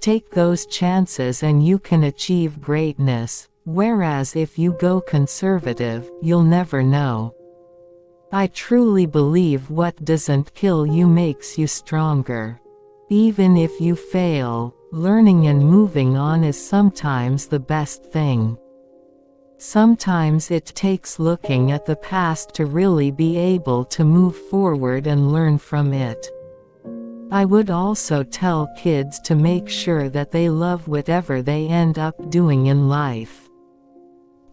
Take those chances and you can achieve greatness, whereas if you go conservative, you'll never know. I truly believe what doesn't kill you makes you stronger. Even if you fail, learning and moving on is sometimes the best thing. Sometimes it takes looking at the past to really be able to move forward and learn from it. I would also tell kids to make sure that they love whatever they end up doing in life.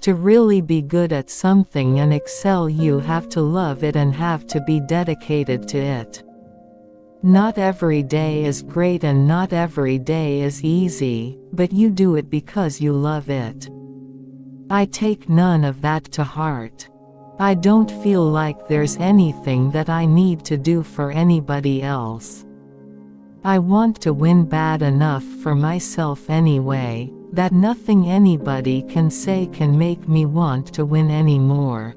To really be good at something and excel, you have to love it and have to be dedicated to it. Not every day is great and not every day is easy, but you do it because you love it. I take none of that to heart. I don't feel like there's anything that I need to do for anybody else. I want to win bad enough for myself anyway, that nothing anybody can say can make me want to win anymore.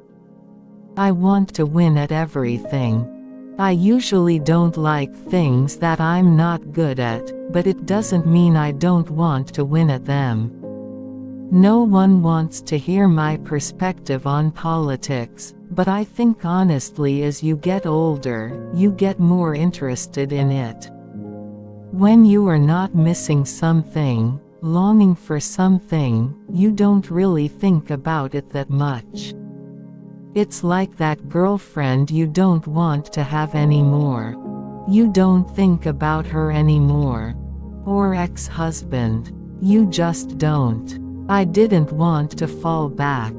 I want to win at everything. I usually don't like things that I'm not good at, but it doesn't mean I don't want to win at them. No one wants to hear my perspective on politics, but I think honestly as you get older, you get more interested in it. When you are not missing something, longing for something, you don't really think about it that much. It's like that girlfriend you don't want to have anymore. You don't think about her anymore. Or ex-husband. You just don't. I didn't want to fall back.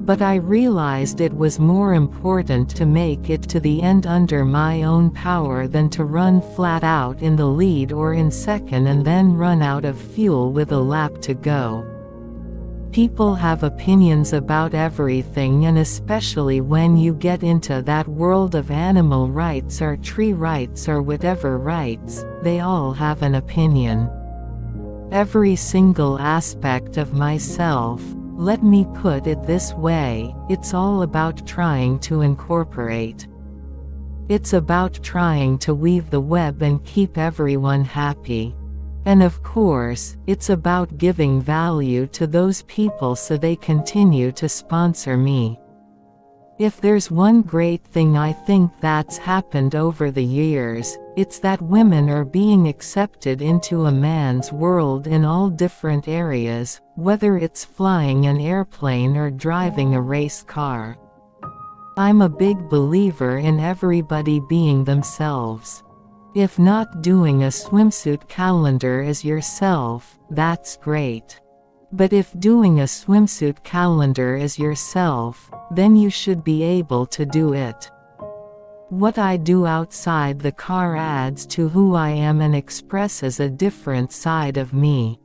But I realized it was more important to make it to the end under my own power than to run flat out in the lead or in second and then run out of fuel with a lap to go. People have opinions about everything, and especially when you get into that world of animal rights or tree rights or whatever rights, they all have an opinion. Every single aspect of myself, let me put it this way, it's all about trying to incorporate. It's about trying to weave the web and keep everyone happy. And of course, it's about giving value to those people so they continue to sponsor me. If there's one great thing I think that's happened over the years, it's that women are being accepted into a man's world in all different areas, whether it's flying an airplane or driving a race car. I'm a big believer in everybody being themselves. If not doing a swimsuit calendar as yourself, that's great. But if doing a swimsuit calendar as yourself, then you should be able to do it. What I do outside the car adds to who I am and expresses a different side of me.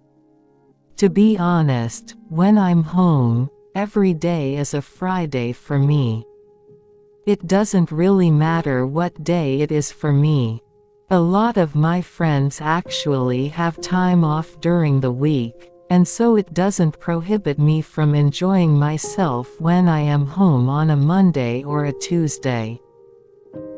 To be honest, when I'm home, every day is a Friday for me. It doesn't really matter what day it is for me. A lot of my friends actually have time off during the week, and so it doesn't prohibit me from enjoying myself when I am home on a Monday or a Tuesday.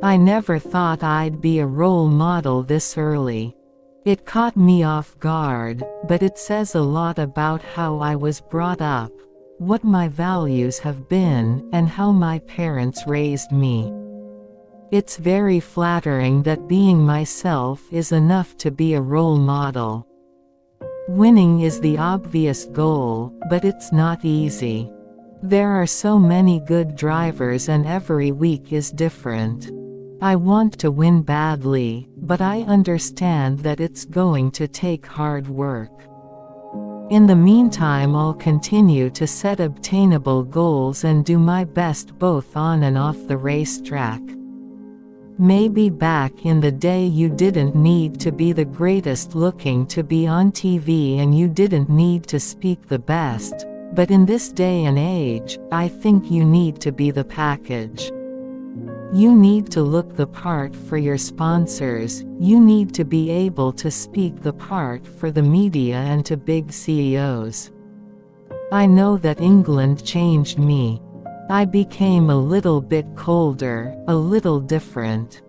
I never thought I'd be a role model this early. It caught me off guard, but it says a lot about how I was brought up, what my values have been, and how my parents raised me. It's very flattering that being myself is enough to be a role model. Winning is the obvious goal, but it's not easy. There are so many good drivers and every week is different. I want to win badly, but I understand that it's going to take hard work. In the meantime, I'll continue to set obtainable goals and do my best both on and off the racetrack. Maybe back in the day you didn't need to be the greatest looking to be on TV and you didn't need to speak the best, but in this day and age, I think you need to be the package. You need to look the part for your sponsors, you need to be able to speak the part for the media and to big CEOs. I know that England changed me. I became a little bit colder, a little different.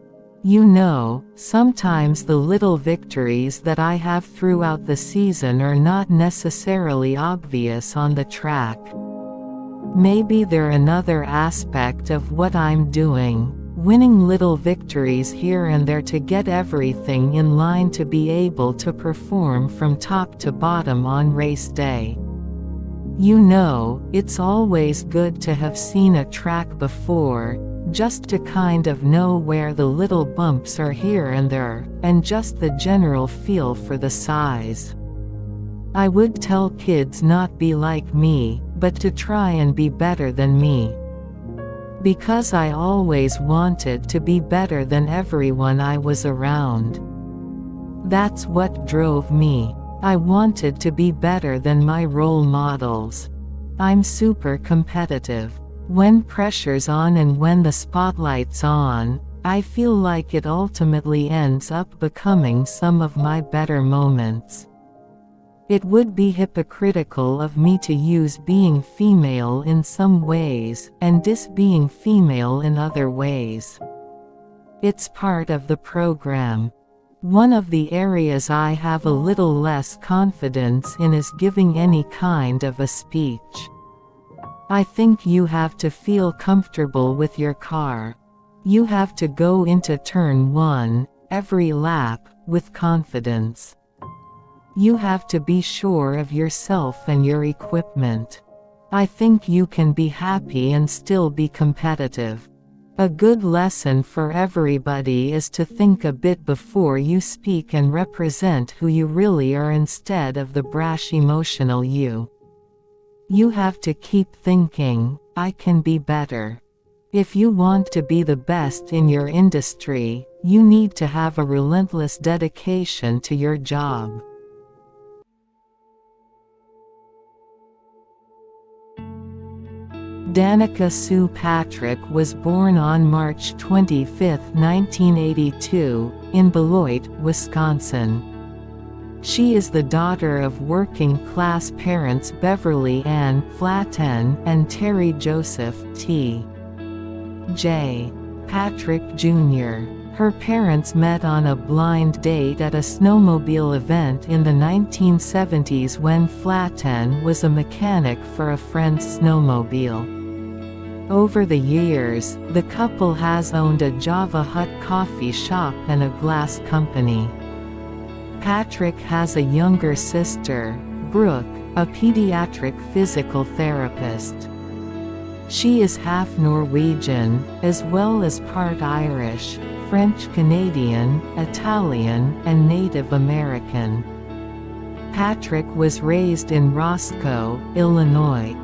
You know, sometimes the little victories that I have throughout the season are not necessarily obvious on the track. Maybe they're another aspect of what I'm doing, winning little victories here and there to get everything in line to be able to perform from top to bottom on race day. You know, it's always good to have seen a track before, just to kind of know where the little bumps are here and there, and just the general feel for the size. I would tell kids not be like me, but to try and be better than me. Because I always wanted to be better than everyone I was around. That's what drove me. I wanted to be better than my role models. I'm super competitive. When pressure's on and when the spotlight's on, I feel like it ultimately ends up becoming some of my better moments. It would be hypocritical of me to use being female in some ways, and diss being female in other ways. It's part of the program. One of the areas I have a little less confidence in is giving any kind of a speech. I think you have to feel comfortable with your car. You have to go into turn 1, every lap, with confidence. You have to be sure of yourself and your equipment. I think you can be happy and still be competitive. A good lesson for everybody is to think a bit before you speak and represent who you really are instead of the brash emotional you. You have to keep thinking, I can be better. If you want to be the best in your industry, you need to have a relentless dedication to your job. Danica Sue Patrick was born on March 25, 1982, in Beloit, Wisconsin. She is the daughter of working-class parents Beverly Ann Flatten and Terry Joseph T. J. Patrick Jr. Her parents met on a blind date at a snowmobile event in the 1970s when Flatten was a mechanic for a friend's snowmobile. Over the years, the couple has owned a Java Hut coffee shop and a glass company. Patrick has a younger sister, Brooke, a pediatric physical therapist. She is half Norwegian, as well as part Irish, French-Canadian, Italian, and Native American. Patrick was raised in Roscoe, Illinois.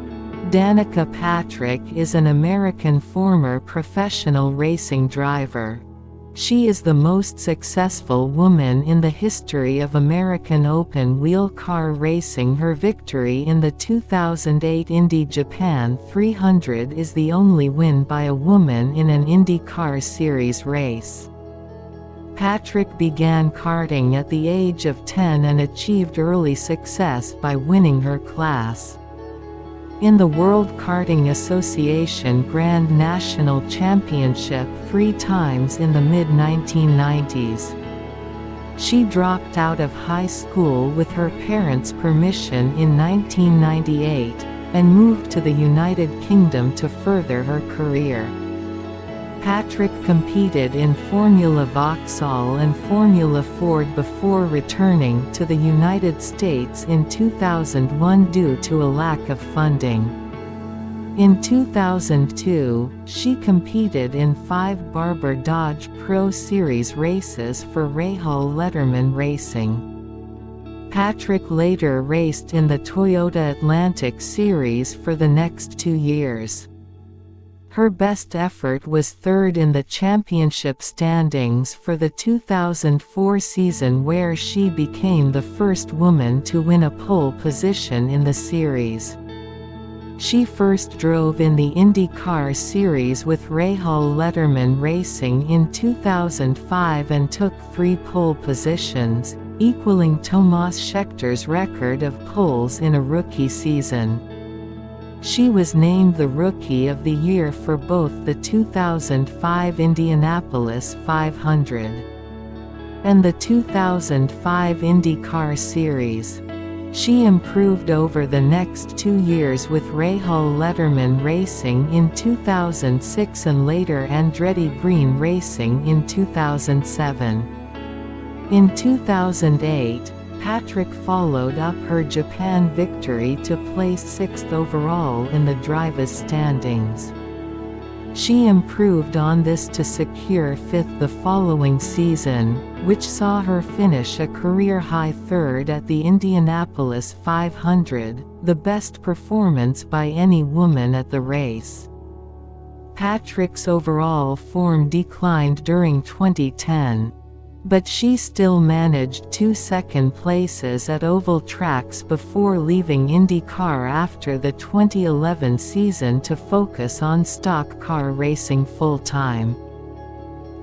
DANICApatrick is an American former professional racing driver. She is the most successful woman in the history of American open-wheel car racing. Her victory in the 2008 Indy Japan 300 is the only win by a woman in an IndyCar Series race. Patrick began karting at the age of 10 and achieved early success by winning her class in the World Karting Association Grand National Championship 3 times in the mid-1990s. She dropped out of high school with her parents' permission in 1998, and moved to the United Kingdom to further her career. Patrick competed in Formula Vauxhall and Formula Ford before returning to the United States in 2001 due to a lack of funding. In 2002, she competed in 5 Barber Dodge Pro Series races for Rahal Letterman Racing. Patrick later raced in the Toyota Atlantic Series for the next 2 years. Her best effort was 3rd in the championship standings for the 2004 season, where she became the first woman to win a pole position in the series. She first drove in the IndyCar Series with Rahal Letterman Racing in 2005 and took 3 pole positions, equaling Tomas Schechter's record of poles in a rookie season. She was named the Rookie of the Year for both the 2005 Indianapolis 500 and the 2005 IndyCar Series. She improved over the next 2 years with Rahul Letterman Racing in 2006 and later Andretti Green Racing in 2007. In 2008, Patrick followed up her Japan victory to place 6th overall in the drivers' standings. She improved on this to secure 5th the following season, which saw her finish a career-high 3rd at the Indianapolis 500, the best performance by any woman at the race. Patrick's overall form declined during 2010. But she still managed 2 second places at oval tracks before leaving IndyCar after the 2011 season to focus on stock car racing full-time.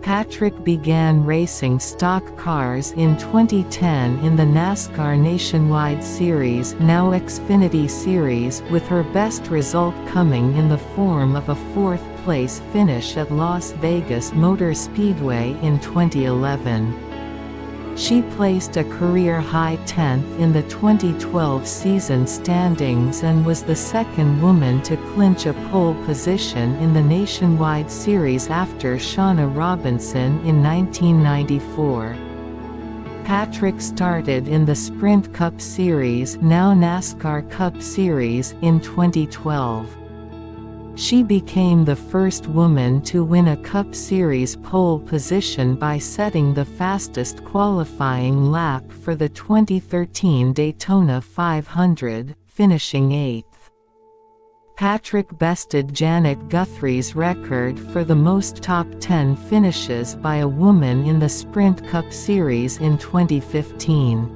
Patrick began racing stock cars in 2010 in the NASCAR Nationwide Series, now Xfinity Series, with her best result coming in the form of a 4th-place finish at Las Vegas Motor Speedway in 2011. She placed a career-high 10th in the 2012 season standings and was the second woman to clinch a pole position in the Nationwide Series after Shauna Robinson in 1994. Patrick started in the Sprint Cup Series, now NASCAR Cup Series, in 2012. She became the first woman to win a Cup Series pole position by setting the fastest qualifying lap for the 2013 Daytona 500, finishing 8th. Patrick bested Janet Guthrie's record for the most top 10 finishes by a woman in the Sprint Cup Series in 2015.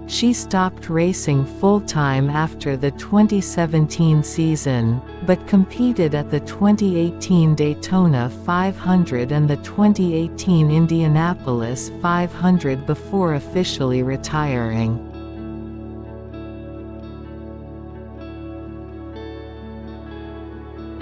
She stopped racing full-time after the 2017 season, but competed at the 2018 Daytona 500 and the 2018 Indianapolis 500 before officially retiring.